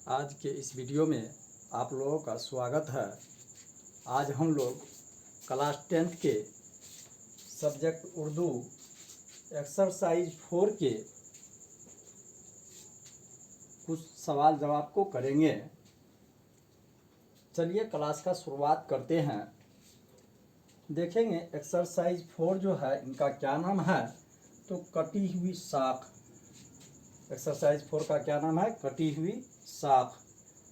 आज के इस वीडियो में आप लोगों का स्वागत है। आज हम लोग क्लास 10th के सब्जेक्ट उर्दू एक्सरसाइज 4 के कुछ सवाल जवाब को करेंगे। चलिए क्लास का शुरुआत करते हैं। देखेंगे एक्सरसाइज 4 जो है इनका क्या नाम है, तो कटी हुई शाख। एक्सरसाइज 4 का क्या नाम है, कटी हुई शाख।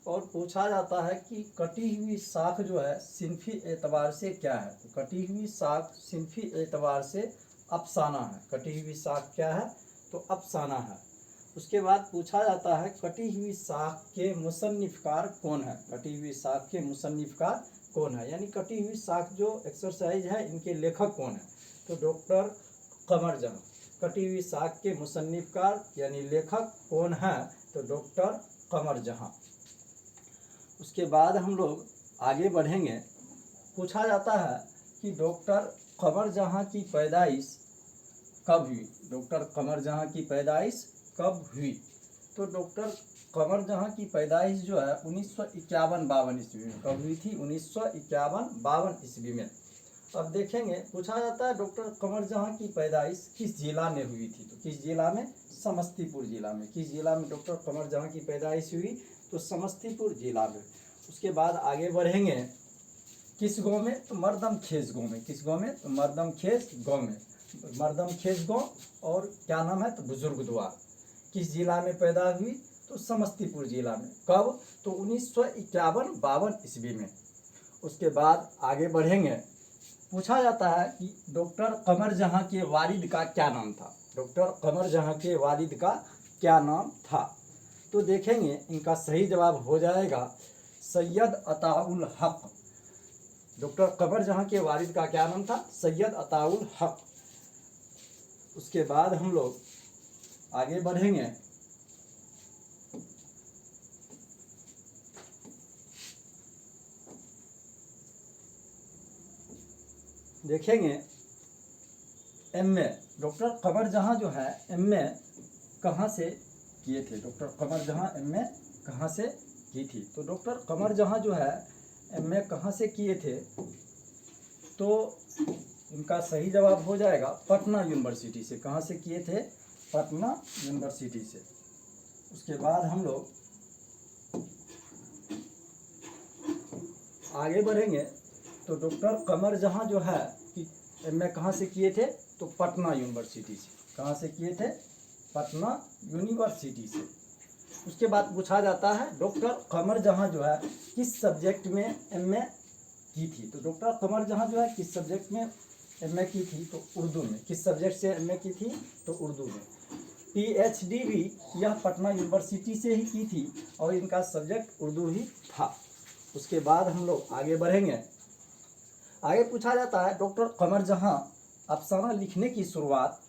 और पूछा जाता है कि कटी हुई शाख जो है सिनफी एतबार से क्या है। तो कटी हुई शाख सिनफी एतबार से अफसाना है। कटी हुई शाख क्या है, तो अफसाना है। उसके बाद पूछा जाता है कटी हुई शाख के मुसन्निफकार कौन है। कटी हुई शाख के मुसन्निफकार कौन है, यानी कटी हुई शाख जो एक्सरसाइज है इनके लेखक कौन है, तो डॉक्टर कमर जहां। कटी हुई शाख के मुसन्निफकार यानी लेखक कौन है, तो डॉक्टर कमर जहां। उसके बाद हम लोग आगे बढ़ेंगे। पूछा जाता है कि डॉक्टर कमर जहां की पैदाइश कब हुई। डॉक्टर कमर जहां की पैदाइश कब हुई, तो डॉक्टर कमर जहां की पैदाइश जो है 1951-52 ईस्वी में कब हुई थी, 1951-52 ईस्वी में। अब देखेंगे पूछा जाता है डॉक्टर कमर जहां की पैदाइश किस जिला में हुई थी, तो किस जिला में, समस्तीपुर जिला में। किस जिला में डॉक्टर कमर जहां की पैदाइश हुई, तो समस्तीपुर जिला में। उसके बाद आगे बढ़ेंगे किस गांव में, तो मर्दमखेज गांव में। किस गांव में, तो मर्दमखेज गांव में। मर्दमखेज गांव और क्या नाम है, तो बुजुर्ग द्वार। किस जिला में पैदा हुई, तो समस्तीपुर जिला में। कब, तो 1951-52 ईस्वी में। उसके बाद आगे बढ़ेंगे। पूछा जाता है कि डॉक्टर कमर जहां के वालिद का क्या नाम था। डॉक्टर कमर जहां के वालिद का क्या नाम था, तो देखेंगे इनका सही जवाब हो जाएगा सैयद अताउल हक। डॉक्टर कमर जहां के वालिद का क्या नाम था, सैयद अताउल हक। उसके बाद हम लोग आगे बढ़ेंगे। देखेंगे एमए डॉक्टर कमर जहां जो है एमए कहां से किए थे। डॉक्टर कमर जहां एमए कहां से की थी, तो डॉक्टर कमर जहां जो है एमए कहां से किए थे, तो इनका सही जवाब हो जाएगा पटना यूनिवर्सिटी से। कहां से किए थे, पटना यूनिवर्सिटी से। उसके बाद हम लोग आगे बढ़ेंगे। तो डॉक्टर कमर जहां जो है कि एमए कहां से किए थे, तो पटना यूनिवर्सिटी से। कहां से किए थे, पटना यूनिवर्सिटी से। उसके बाद पूछा जाता है डॉक्टर कमर जहां जो है किस सब्जेक्ट में एमए की थी। तो डॉक्टर कमर जहां जो है किस सब्जेक्ट में एमए की थी, तो उर्दू में। किस सब्जेक्ट से एमए की थी, तो उर्दू में। पीएचडी भी यह पटना यूनिवर्सिटी से ही की थी और इनका सब्जेक्ट उर्दू ही था। उसके बाद हम लोग आगे बढ़ेंगे। आगे पूछा जाता है डॉक्टर कमर जहां अफसाना लिखने की शुरुआत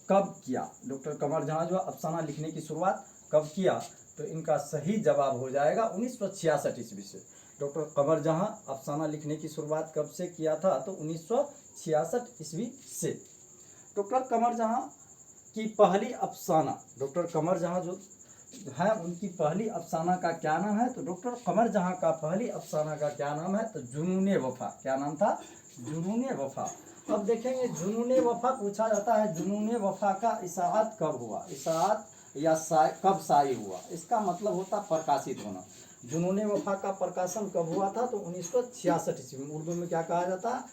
कब किया। डॉक्टर कमर जहां जो अफसाना लिखने की शुरुआत कब किया, तो इनका सही जवाब हो जाएगा 1966 ईस्वी से। डॉक्टर कमर जहां अफसाना लिखने की शुरुआत कब से किया था, तो 1966 ईस्वी से। डॉक्टर कमर जहां की पहली अफसाना, डॉक्टर कमर जहां जो है उनकी पहली अफसाना का क्या नाम है, तो डॉक्टर कमर जहां का पहली अफसाना का क्या नाम है, तो जुनूने वफा। क्या नाम था, जुनूने वफा। अब देखेंगे जुनूने वफा पूछा जाता है जुनूने वफा का इशाअत कब हुआ। इशाअत या कब शाये हुआ, इसका मतलब होता प्रकाशित होना। जुनूने वफा का प्रकाशन कब हुआ था, तो 1966 ईस्वी में। उर्दू में क्या कहा जाता है,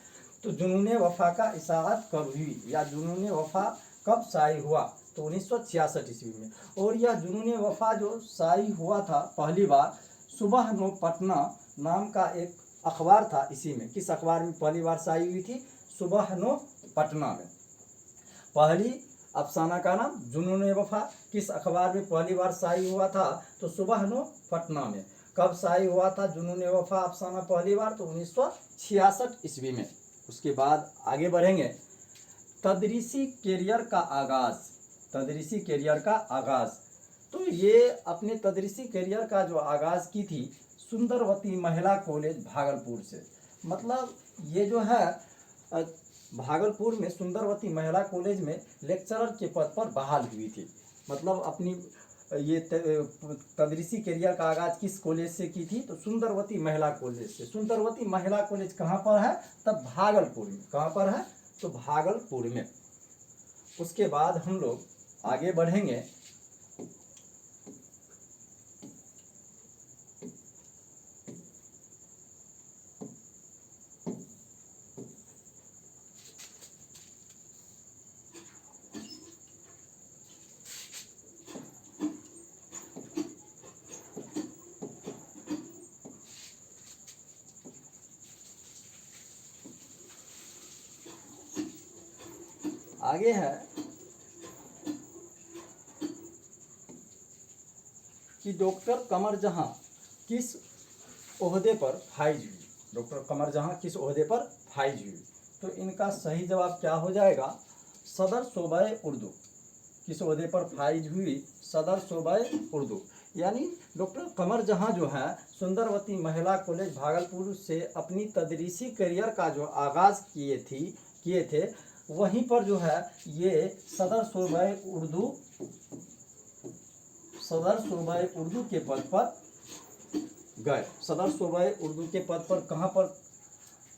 तो जुनूने वफा का इशाअत कब हुई या जुनूने वफा कब शाये हुआ, तो 1966 ईस्वी में। और यह जुनूने वफा जो शाये हुआ था पहली बार सुबह नो पटना नाम का एक अखबार था, इसी में। किस अखबार में पहली बार शाये हुई थी, सुबह नो पटना में। पहली अफसाना का नाम जुनूने वफा किस अखबार में पहली बार शाये हुआ था, तो सुबह नो पटना में। कब शाये हुआ था जुनूने वफा अफसाना पहली बार, तो 1966 ईस्वी में। उसके बाद आगे बढ़ेंगे। तदरीसी कैरियर का आगाज़, तदरीसी कैरियर का आगाज़, तो ये अपने तदरीसी कैरियर का जो आगाज़ की थी सुंदरवती महिला कॉलेज भागलपुर से। मतलब ये जो है भागलपुर में सुंदरवती महिला कॉलेज में लेक्चरर के पद पर बहाल हुई थी। मतलब अपनी ये तदरीसी करियर का आगाज़ किस कॉलेज से की थी? तो सुंदरवती महिला कॉलेज से। सुंदरवती महिला कॉलेज कहाँ पर है? तब भागलपुर में। कहाँ पर है? तो भागलपुर में। उसके बाद हम लोग आगे बढ़ेंगे। आगे है कि डॉक्टर कमर जहां किस ओहदे पर फाइज हुई? डॉक्टर कमर जहां किस ओहदे पर फाइज हुई? तो इनका सही जवाब क्या हो जाएगा? सदर शोबाए उर्दू। किस ओहदे पर फाइज हुई? सदर शोबाए उर्दू। यानी डॉक्टर कमर जहां जो है सुंदरवती महिला कॉलेज भागलपुर से अपनी तदरीसी करियर का जो आगाज़ किए थे वहीं पर जो है ये सदर शोबाए उर्दू के पद पर गए। सदर शोबाए उर्दू के पद पर कहाँ पर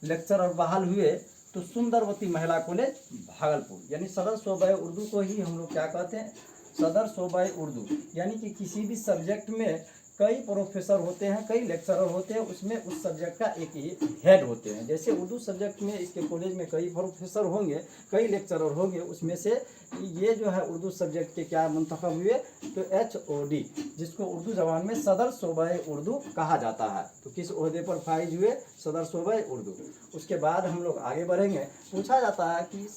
लेक्चरर बहाल हुए? तो सुंदरवती महिला कॉलेज भागलपुर। यानी सदर शोबाए उर्दू को ही हम लोग क्या कहते हैं? सदर शोबाए उर्दू। यानी कि किसी भी सब्जेक्ट में कई प्रोफेसर होते हैं, कई लेक्चरर होते हैं, उसमें उस सब्जेक्ट का एक ही हेड होते हैं। जैसे उर्दू सब्जेक्ट में इसके कॉलेज में कई प्रोफेसर होंगे, कई लेक्चरर होंगे, उसमें से ये जो है उर्दू सब्जेक्ट के क्या मुंतखब हुए? तो HOD, जिसको उर्दू ज़बान में सदर शोबाए उर्दू कहा जाता है। तो किस ओहदे पर फाइज हुए? सदर शोबाए उर्दू। उसके बाद हम लोग आगे बढ़ेंगे। पूछा जाता है कि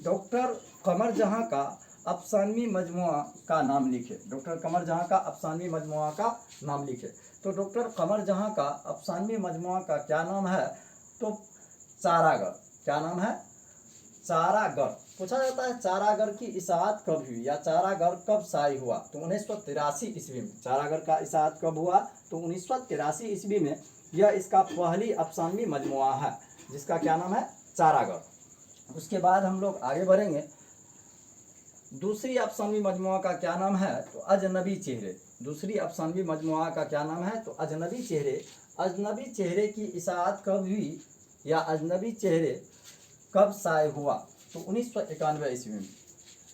डॉक्टर कमर जहां का अफसानवी मजमुआ का नाम लिखे। डॉक्टर कमर जहां का अफसानवी मजमुआ का नाम लिखे। तो डॉक्टर कमर जहां का अफसानवी मजमुआ का क्या नाम है? तो चारागर। क्या नाम है? चारागर। पूछा जाता है चारागर की इशाअत कब हुई या चारागर कब शाये हुआ? तो 1983 ईस्वी में। चारागर का इशाअत कब हुआ? तो 1983 ईस्वी में। यह इसका पहली अफसानवी मजमुआ है जिसका क्या नाम है? चारागर। उसके बाद हम लोग आगे बढ़ेंगे। दूसरी अफसानवी मजमुआ का क्या नाम है? तो अजनबी चेहरे। दूसरी अफसानवी मजमुआ का क्या नाम है? तो अजनबी चेहरे। अजनबी चेहरे की इशाअत कब हुई या अजनबी चेहरे कब शाये हुआ? तो 1991 ईस्वी में।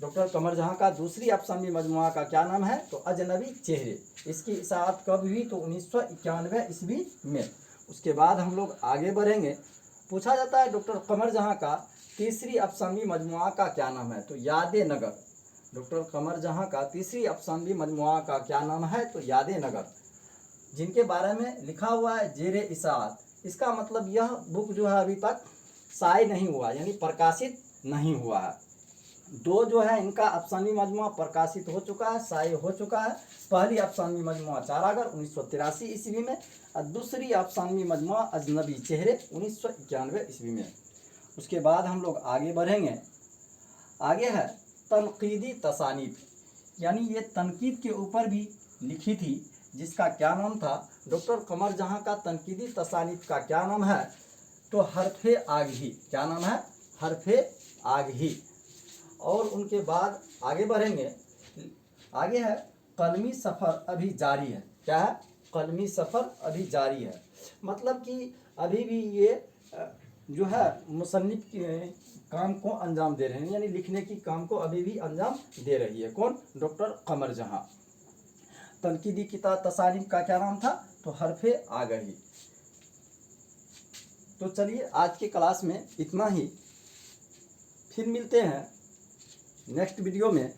डॉक्टर कमर जहां का दूसरी अफसानवी मजमुआ का क्या नाम है? तो अजनबी चेहरे। इसकी इशाअत कब हुई? तो 1991 ईस्वी में। उसके बाद हम लोग आगे बढ़ेंगे। पूछा जाता है डॉक्टर कमर जहां का तीसरी अफसानवी मजमुआ का क्या नाम है? तो यादे नगर। डॉक्टर कमर जहां का तीसरी अफसानवी मजमुआ का क्या नाम है? तो यादे नगर, जिनके बारे में लिखा हुआ है जेरे इशाअत। इसका मतलब यह बुक जो है अभी तक शाये नहीं हुआ, यानी प्रकाशित नहीं हुआ है। दो जो है इनका अफसानवी मजमुआ प्रकाशित हो चुका है, शाये हो चुका है। पहली अफसानवी मजमुआ चारागर 1983 ईस्वी में और दूसरी अफसानवी मजमुआ अजनबी चेहरे 1991 ईस्वी में। उसके बाद हम लोग आगे बढ़ेंगे। आगे है तनकीदी तसानीफ, यानी ये तनकीद के ऊपर भी लिखी थी, जिसका क्या नाम था? डॉक्टर कमर जहां का तनकीदी तसानीफ का क्या नाम है? तो हरफे आगही। क्या नाम है? हरफे आगही। और उनके बाद आगे बढ़ेंगे। आगे है कलमी सफ़र अभी जारी है। क्या है? कलमी सफ़र अभी जारी है। मतलब कि अभी भी ये जो है मुसन्निफ के काम को अंजाम दे रहे हैं, यानी लिखने की काम को अभी भी अंजाम दे रही है। कौन? डॉक्टर कमर जहां। तनकीदी किताब तसानीफ का क्या नाम था? तो हरफे आगही। तो चलिए आज के क्लास में इतना ही। फिर मिलते हैं नेक्स्ट वीडियो में।